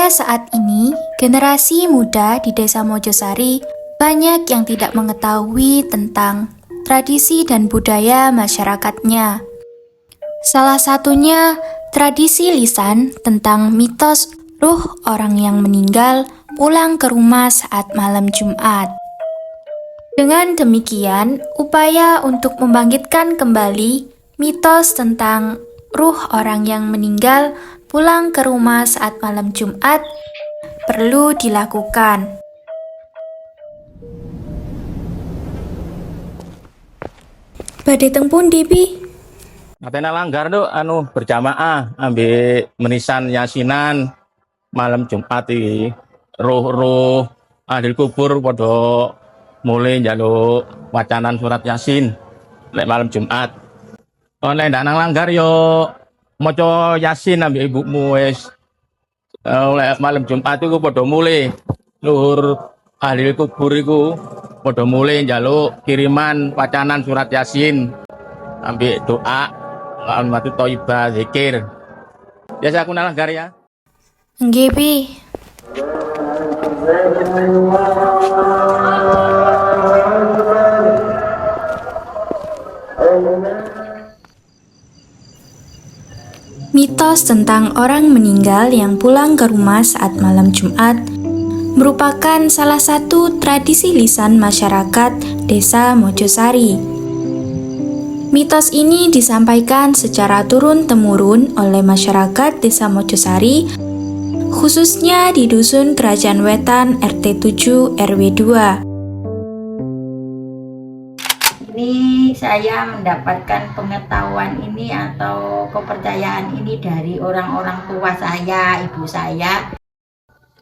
Pada saat ini, generasi muda di Desa Mojosari banyak yang tidak mengetahui tentang tradisi dan budaya masyarakatnya. Salah satunya tradisi lisan tentang mitos ruh orang yang meninggal pulang ke rumah saat malam Jumat. Dengan demikian, upaya untuk membangkitkan kembali mitos tentang ruh orang yang meninggal pulang ke rumah saat malam Jumat perlu dilakukan. Badhe teng pundi, Pi? Katanya langgar tuh berjamaah ambil menisan yasinan malam Jumat iki. Roh-roh ahli kubur padha mulai njaluk wacanan surat Yasin lek malam Jumat. Nek ndak nang langgar yo maca Yasin ambek ibumu wis. Lek malam Jumat iku padha mulai luhur ahli kubur iku padha mulai njaluk kiriman wacanan surat Yasin ambek doa Almatu Toibah zikir. Biasa aku nang langgar ya. Nggih, Pi. Mitos tentang orang meninggal yang pulang ke rumah saat malam Jumat merupakan salah satu tradisi lisan masyarakat Desa Mojosari. Mitos ini disampaikan secara turun-temurun oleh masyarakat Desa Mojosari, khususnya di Dusun Kerajaan Wetan RT 7 RW 2. Ini saya mendapatkan pengetahuan ini atau kepercayaan ini dari orang-orang tua saya, ibu saya,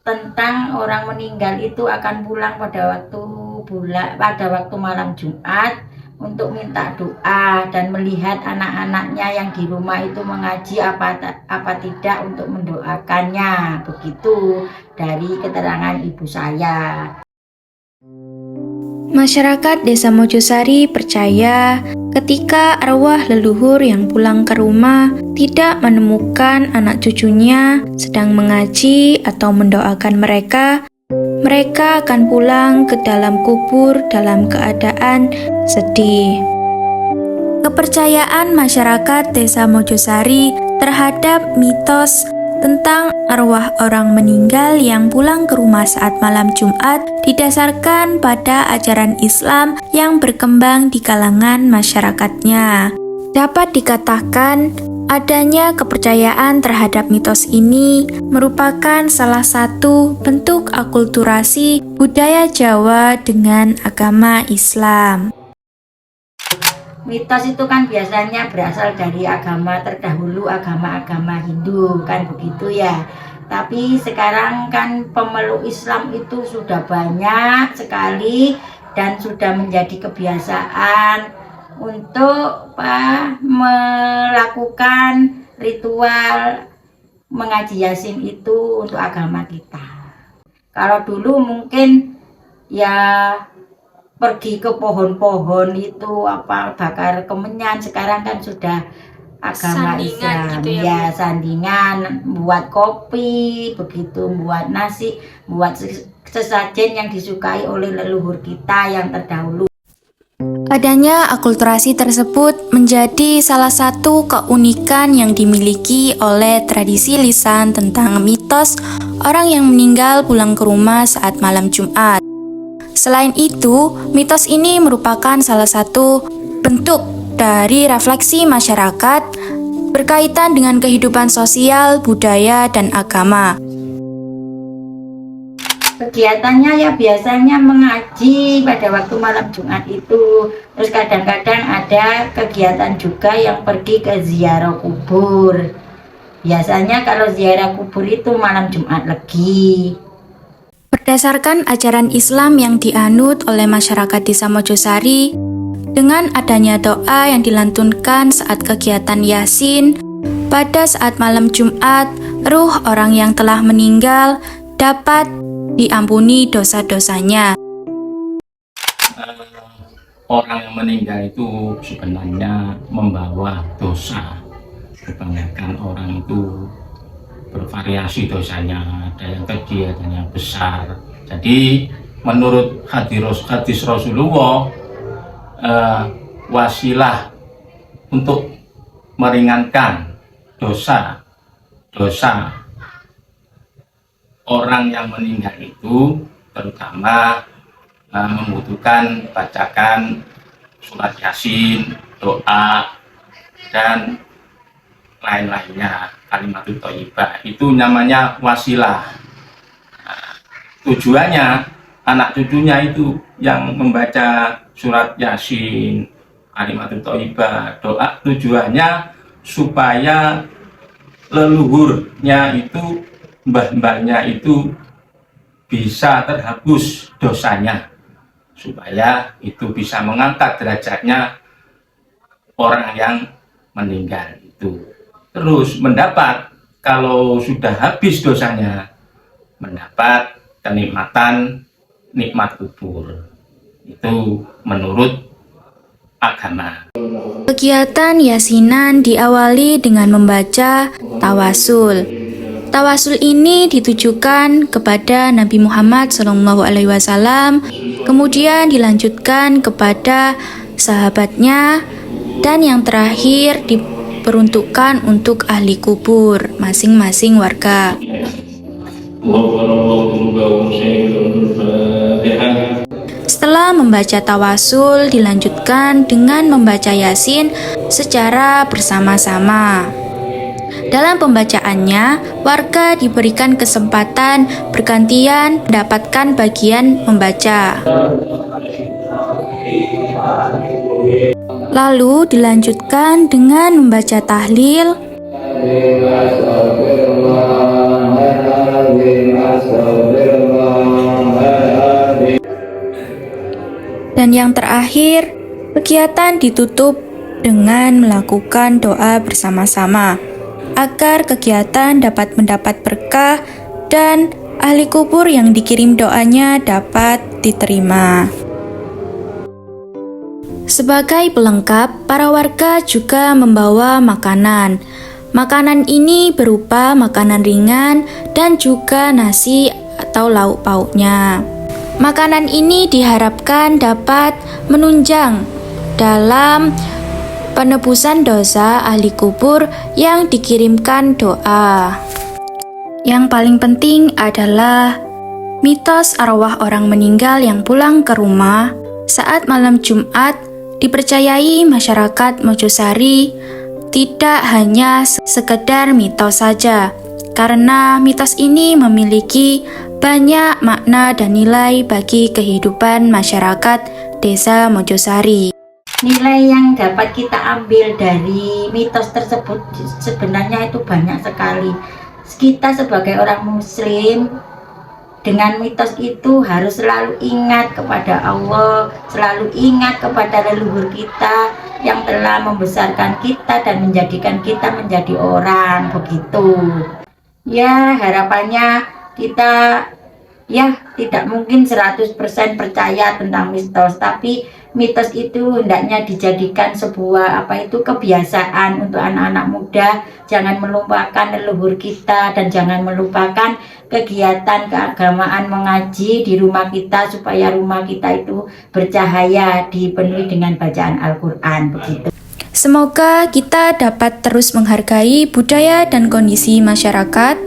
tentang orang meninggal itu akan pulang pada waktu malam Jumat untuk minta doa dan melihat anak-anaknya yang di rumah itu mengaji apa tidak untuk mendoakannya. Begitu dari keterangan ibu saya. Masyarakat Desa Mojosari percaya ketika arwah leluhur yang pulang ke rumah tidak menemukan anak cucunya sedang mengaji atau mendoakan mereka akan pulang ke dalam kubur dalam keadaan sedih. Kepercayaan masyarakat Desa Mojosari terhadap mitos tentang arwah orang meninggal yang pulang ke rumah saat malam Jumat didasarkan pada ajaran Islam yang berkembang di kalangan masyarakatnya. Dapat dikatakan, adanya kepercayaan terhadap mitos ini merupakan salah satu bentuk akulturasi budaya Jawa dengan agama Islam. Mitos itu kan biasanya berasal dari agama terdahulu, agama-agama Hindu, kan begitu ya. Tapi sekarang kan pemeluk Islam itu sudah banyak sekali dan sudah menjadi kebiasaan untuk melakukan ritual mengaji Yasin itu untuk agama kita. Kalau dulu mungkin ya pergi ke pohon-pohon itu bakar kemenyan, sekarang kan sudah agama Sandingan Islam gitu ya, sandingan, buat kopi, begitu buat nasi, buat sesajen yang disukai oleh leluhur kita yang terdahulu. Adanya akulturasi tersebut menjadi salah satu keunikan yang dimiliki oleh tradisi lisan tentang mitos orang yang meninggal pulang ke rumah saat malam Jumat. Selain itu, mitos ini merupakan salah satu bentuk dari refleksi masyarakat berkaitan dengan kehidupan sosial, budaya, dan agama. Kegiatannya ya biasanya mengaji pada waktu malam Jumat itu. Terus kadang-kadang ada kegiatan juga yang pergi ke ziarah kubur. Biasanya kalau ziarah kubur itu malam Jumat Legi. Berdasarkan ajaran Islam yang dianut oleh masyarakat Desa Mojosari, dengan adanya doa yang dilantunkan saat kegiatan Yasin, pada saat malam Jumat, ruh orang yang telah meninggal dapat diampuni dosa-dosanya. Orang yang meninggal itu sebenarnya membawa dosa. Kebanyakan orang itu bervariasi dosanya, ada yang kecil, ada yang besar. Jadi menurut hadis Rasulullah, wasilah untuk meringankan dosa orang yang meninggal itu terutama membutuhkan bacakan surat Yasin, doa, dan lain-lainnya, kalimatut thayyibah. Itu namanya wasilah. Tujuannya anak cucunya itu yang membaca surat Yasin, kalimatut thayyibah, doa, tujuannya supaya leluhurnya itu, mbah-mbahnya itu bisa terhapus dosanya, supaya itu bisa mengangkat derajatnya orang yang meninggal itu. Terus mendapat, kalau sudah habis dosanya, mendapat kenikmatan nikmat kubur. Itu menurut agama. Kegiatan yasinan diawali dengan membaca tawasul. Tawasul ini ditujukan kepada Nabi Muhammad SAW, kemudian dilanjutkan kepada sahabatnya, dan yang terakhir diperuntukkan untuk ahli kubur masing-masing warga. Setelah membaca tawasul, dilanjutkan dengan membaca Yasin secara bersama-sama. Dalam pembacaannya, warga diberikan kesempatan bergantian mendapatkan bagian membaca. Lalu dilanjutkan dengan membaca tahlil, dan yang terakhir, kegiatan ditutup dengan melakukan doa bersama-sama agar kegiatan dapat mendapat berkah dan ahli kubur yang dikirim doanya dapat diterima. Sebagai pelengkap, para warga juga membawa makanan. Makanan ini berupa makanan ringan dan juga nasi atau lauk pauknya. Makanan ini diharapkan dapat menunjang dalam penebusan dosa ahli kubur yang dikirimkan doa. Yang paling penting adalah mitos arwah orang meninggal yang pulang ke rumah saat malam Jumat dipercayai masyarakat Mojosari tidak hanya sekedar mitos saja, karena mitos ini memiliki banyak makna dan nilai bagi kehidupan masyarakat Desa Mojosari. Nilai yang dapat kita ambil dari mitos tersebut sebenarnya itu banyak sekali. Kita sebagai orang muslim dengan mitos itu harus selalu ingat kepada Allah, selalu ingat kepada leluhur kita yang telah membesarkan kita dan menjadikan kita menjadi orang, begitu. Ya, harapannya kita tidak mungkin 100% percaya tentang mitos, tapi mitos itu hendaknya dijadikan sebuah kebiasaan untuk anak-anak muda. Jangan melupakan leluhur kita dan jangan melupakan kegiatan keagamaan mengaji di rumah kita, supaya rumah kita itu bercahaya, dipenuhi dengan bacaan Al-Quran, begitu. Semoga kita dapat terus menghargai budaya dan kondisi masyarakat,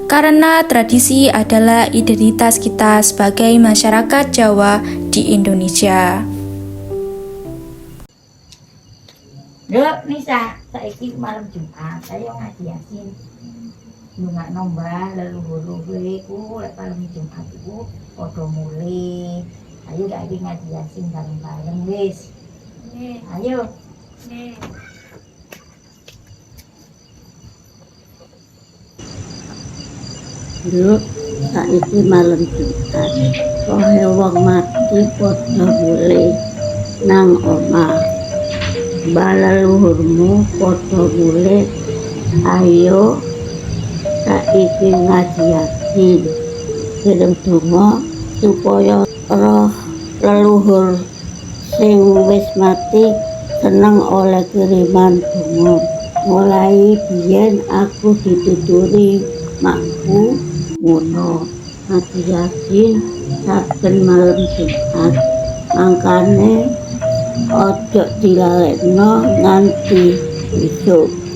karena tradisi adalah identitas kita sebagai masyarakat Jawa di Indonesia. Dek, Nisa, saiki malam Jumat, saya ngaji Yasin. Nggak nombah leluhur-leluhur iku lek malam Jumat iku padha mulih. Ayo saiki ngaji Yasin bareng-bareng wis. Nggih. Ayo. Nggih. Duk, saiki malam Jumat. Rohe wong mati padha mulih nang omah. Baleluhurmu padha mulih. Ayo saiki ngaji Yasin. Kirim donga supaya roh leluhur sing wis mati seneng oleh kiriman donga. Mulai biyen aku dituturi makku ngono ngaji yasin saben malam Jumat mangkane ojo dilalekno nganti besok.